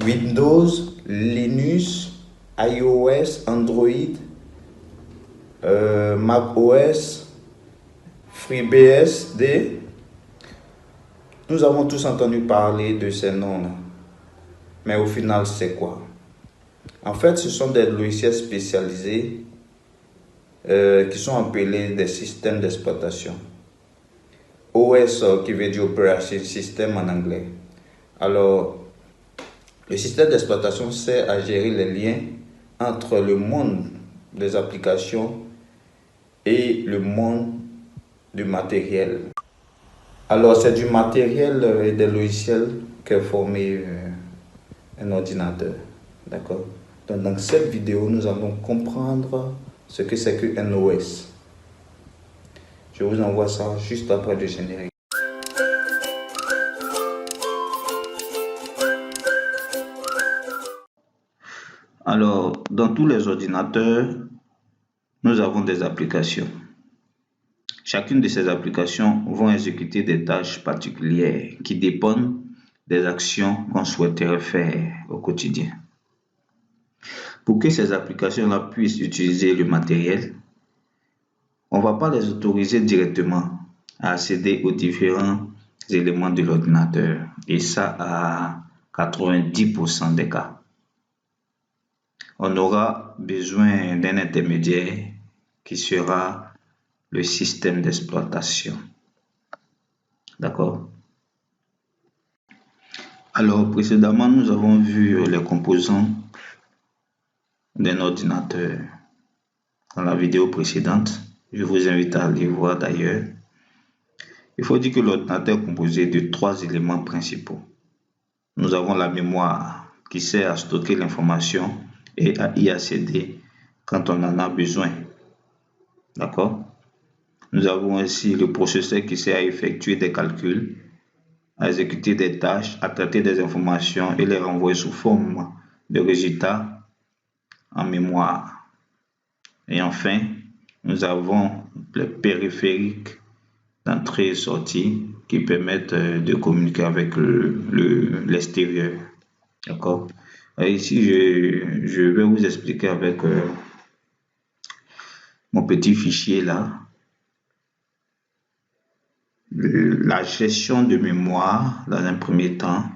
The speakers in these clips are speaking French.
Windows, Linux, iOS, Android, macOS, FreeBSD. Nous avons tous entendu parler de ces noms-là. Mais au final, c'est quoi? En fait, ce sont des logiciels spécialisés qui sont appelés des systèmes d'exploitation. OS qui veut dire Operation System en anglais. Alors, le système d'exploitation sert à gérer les liens entre le monde des applications et le monde du matériel. Alors, c'est du matériel et des logiciels qu'est formé un ordinateur. D'accord? Donc, dans cette vidéo, nous allons comprendre ce que c'est qu'un OS. Je vous envoie ça juste après le générique. Alors, dans tous les ordinateurs, nous avons des applications. Chacune de ces applications vont exécuter des tâches particulières qui dépendent des actions qu'on souhaiterait faire au quotidien. Pour que ces applications-là puissent utiliser le matériel, on ne va pas les autoriser directement à accéder aux différents éléments de l'ordinateur, et ça à 90% des cas. On aura besoin d'un intermédiaire qui sera le système d'exploitation. D'accord? Alors, précédemment, nous avons vu les composants d'un ordinateur dans la vidéo précédente. Je vous invite à aller voir d'ailleurs. Il faut dire que l'ordinateur est composé de 3 éléments principaux. Nous avons la mémoire qui sert à stocker l'information et à y accéder quand on en a besoin. D'accord? Nous avons aussi le processeur qui sert à effectuer des calculs, à exécuter des tâches, à traiter des informations et les renvoyer sous forme de résultats en mémoire. Et enfin, nous avons les périphériques d'entrée et sortie qui permettent de communiquer avec l'extérieur. D'accord? Ici, je vais vous expliquer avec mon petit fichier là, la gestion de mémoire dans un premier temps.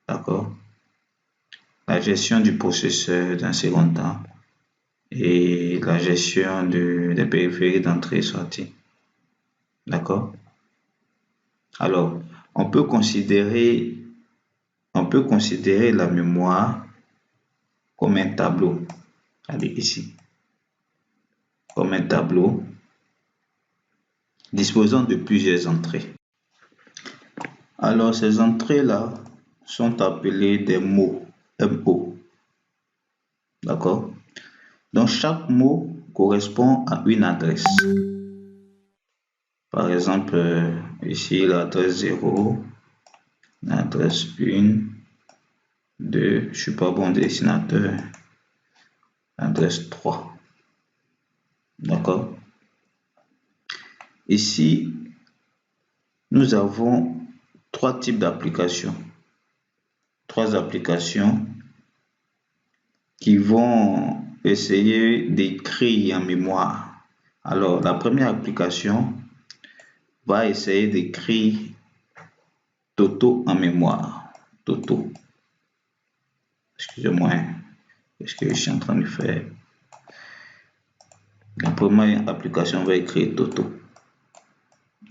D'accord? La gestion du processeur dans un second temps et la gestion des périphériques d'entrée et sortie. D'accord? Alors, on peut considérer la mémoire comme un tableau. Allez, ici. Comme un tableau disposant de plusieurs entrées. Alors, ces entrées-là sont appelées des mots, MO. D'accord? Donc, chaque mot correspond à une adresse. Par exemple, ici, l'adresse 0, l'adresse 1, 2, je ne suis pas bon dessinateur, l'adresse 3. D'accord? Ici, nous avons 3 types d'applications. 3 applications qui vont essayer d'écrire en mémoire. Alors, la première application va essayer d'écrire Toto en mémoire. Toto. Excusez-moi, qu'est-ce que je suis en train de faire? La première application va écrire Toto.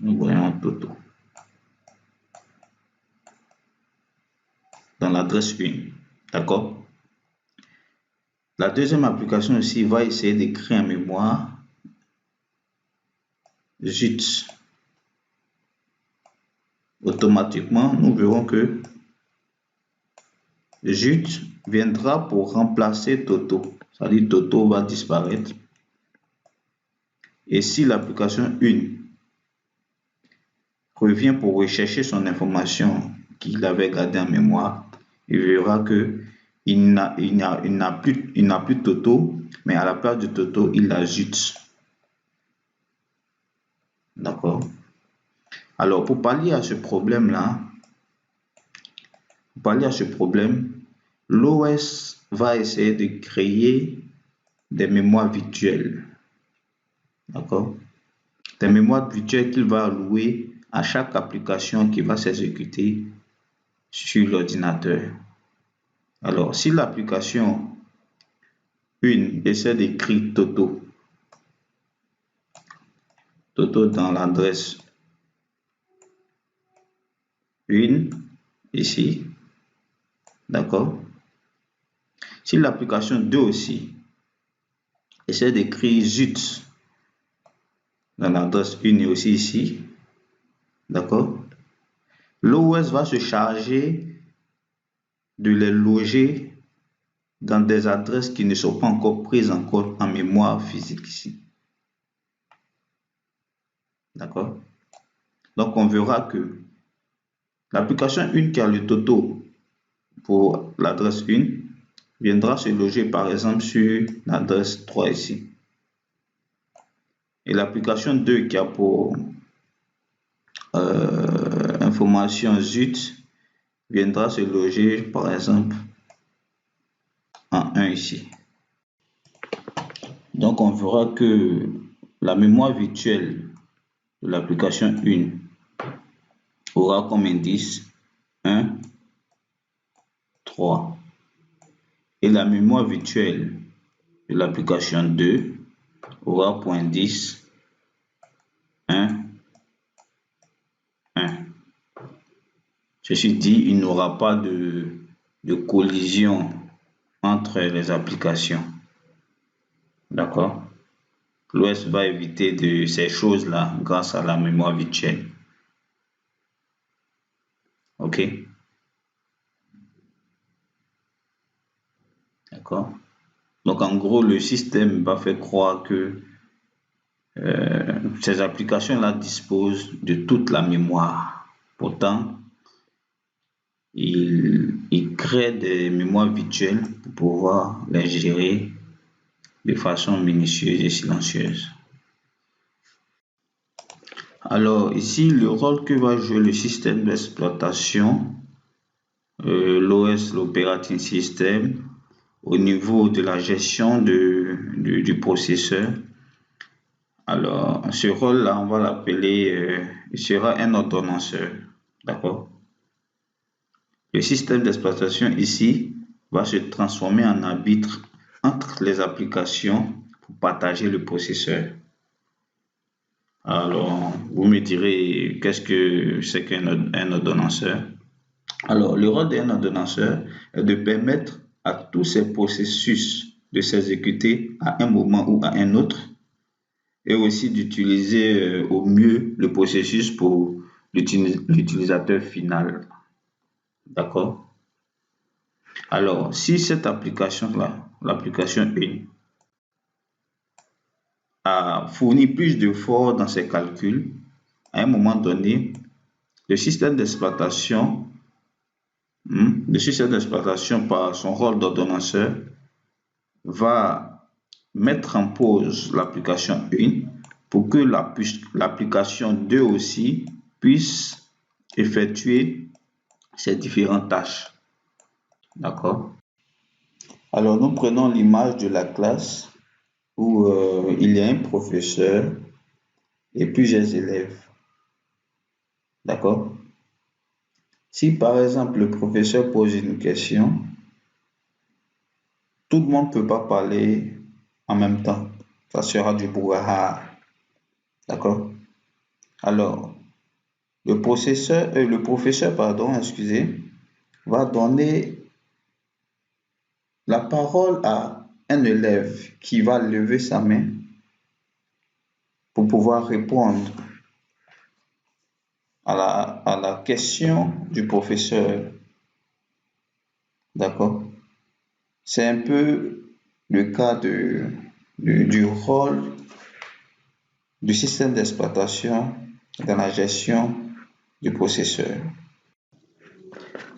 Nous voyons Toto. Dans l'adresse 1. D'accord? La deuxième application aussi va essayer d'écrire en mémoire Zut. Automatiquement, nous verrons que Zut viendra pour remplacer Toto. C'est-à-dire Toto va disparaître. Et si l'application 1 revient pour rechercher son information qu'il avait gardée en mémoire, il verra que il n'a plus Toto, mais à la place de Toto, il a Zut. D'accord? Alors, pour pallier à ce problème-là, l'OS va essayer de créer des mémoires virtuelles. D'accord? Des mémoires virtuelles qu'il va allouer à chaque application qui va s'exécuter sur l'ordinateur. Alors, si l'application 1 essaie d'écrire Toto dans l'adresse 1 ici, d'accord? Si l'application 2 aussi essaie d'écrire Zut dans l'adresse 1 et aussi ici, d'accord? L'OS va se charger de les loger dans des adresses qui ne sont pas encore prises en compte en mémoire physique ici. D'accord? Donc on verra que l'application 1 qui a le Toto pour l'adresse 1 viendra se loger par exemple sur l'adresse 3 ici. Et l'application 2 qui a pour information Zut viendra se loger par exemple en 1 ici. Donc on verra que la mémoire virtuelle de l'application 1 aura comme indice 1, 3. Et la mémoire virtuelle de l'application 2 aura pour indice 1, 1. Ceci dit, il n'y aura pas de collision entre les applications. D'accord? L'OS va éviter de ces choses-là grâce à la mémoire virtuelle. OK? D'accord? Donc en gros, le système va faire croire que ces applications-là disposent de toute la mémoire. Pourtant, il crée des mémoires virtuelles pour pouvoir les gérer de façon minutieuse et silencieuse. Alors ici, le rôle que va jouer le système d'exploitation, l'OS, l'operating system, au niveau de la gestion du processeur. Alors, ce rôle-là, on va l'appeler, il sera un ordonnanceur. D'accord? Le système d'exploitation ici va se transformer en arbitre entre les applications pour partager le processeur. Alors, vous me direz qu'est-ce que c'est qu'un ordonnanceur? Alors, le rôle d'un ordonnanceur est de permettre à tous ces processus de s'exécuter à un moment ou à un autre et aussi d'utiliser au mieux le processus pour l'utilisateur final. D'accord? Alors, si cette application-là, l'application 1, a fourni plus d'efforts dans ses calculs, à un moment donné, le système d'exploitation par son rôle d'ordonnanceur va mettre en pause l'application 1 pour que l'application 2 aussi puisse effectuer ces différentes tâches. D'accord? Alors, nous prenons l'image de la classe où il y a un professeur et plusieurs élèves. D'accord? Si par exemple le professeur pose une question, tout le monde ne peut pas parler en même temps. Ça sera du brouhaha. D'accord? Alors, le professeur, va donner la parole à un élève qui va lever sa main pour pouvoir répondre à la question du professeur. D'accord? C'est un peu le cas du rôle du système d'exploitation dans la gestion du processeur.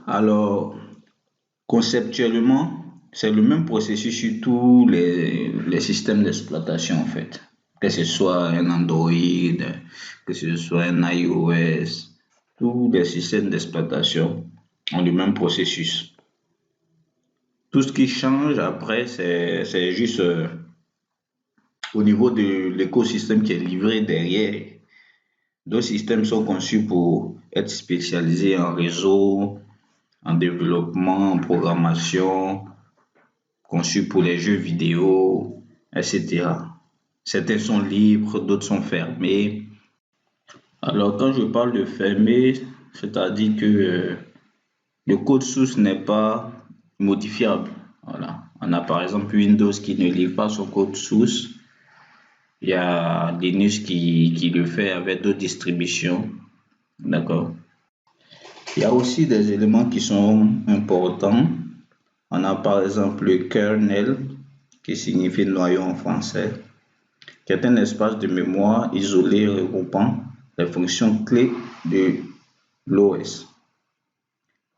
Alors, conceptuellement, c'est le même processus sur tous les systèmes d'exploitation en fait. Que ce soit un Android, que ce soit un iOS, tous les systèmes d'exploitation ont le même processus. Tout ce qui change après, c'est juste au niveau de l'écosystème qui est livré derrière. D'autres systèmes sont conçus pour être spécialisés en réseau, en développement, en programmation, conçus pour les jeux vidéo, etc. Certains sont libres, d'autres sont fermés. Alors, quand je parle de fermé, c'est-à-dire que le code source n'est pas modifiable. Voilà. On a par exemple Windows qui ne livre pas son code source. Il y a Linux qui le fait avec d'autres distributions. D'accord. Il y a aussi des éléments qui sont importants. On a par exemple le kernel, qui signifie noyau en français, qui est un espace de mémoire isolé regroupant les fonctions clés de l'OS,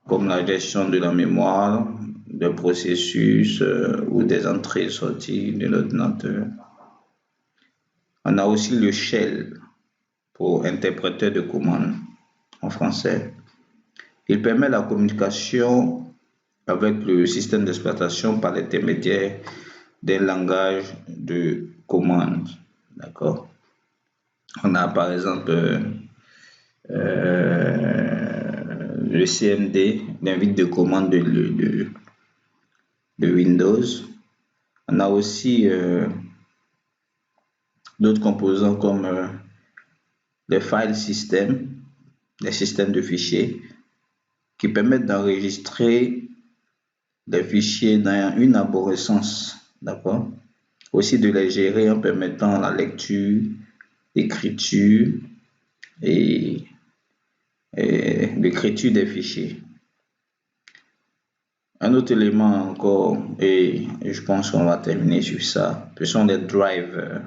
comme la gestion de la mémoire, des processus ou des entrées et sorties de l'ordinateur. On a aussi le shell pour interpréteur de commandes en français. Il permet la communication avec le système d'exploitation par l'intermédiaire d'un langage de commande. D'accord. On a par exemple le CMD, l'invite de commande de Windows. On a aussi d'autres composants comme les file systems, les systèmes de fichiers, qui permettent d'enregistrer des fichiers dans une arborescence, d'accord? Aussi de les gérer en permettant la lecture, l'écriture et l'écriture des fichiers. Un autre élément encore, et je pense qu'on va terminer sur ça, ce sont les drives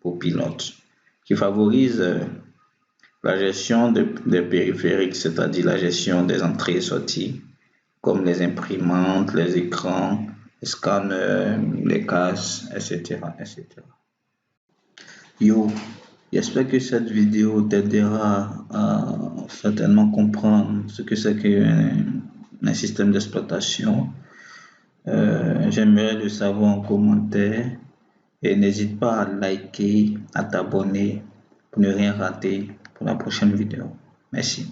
pour pilote qui favorisent la gestion des périphériques, c'est-à-dire la gestion des entrées et sorties, comme les imprimantes, les écrans, les scanners, les cases, etc., etc. Yo, j'espère que cette vidéo t'aidera à certainement comprendre ce que c'est qu'un système d'exploitation. J'aimerais le savoir en commentaire et n'hésite pas à liker, à t'abonner pour ne rien rater pour la prochaine vidéo. Merci.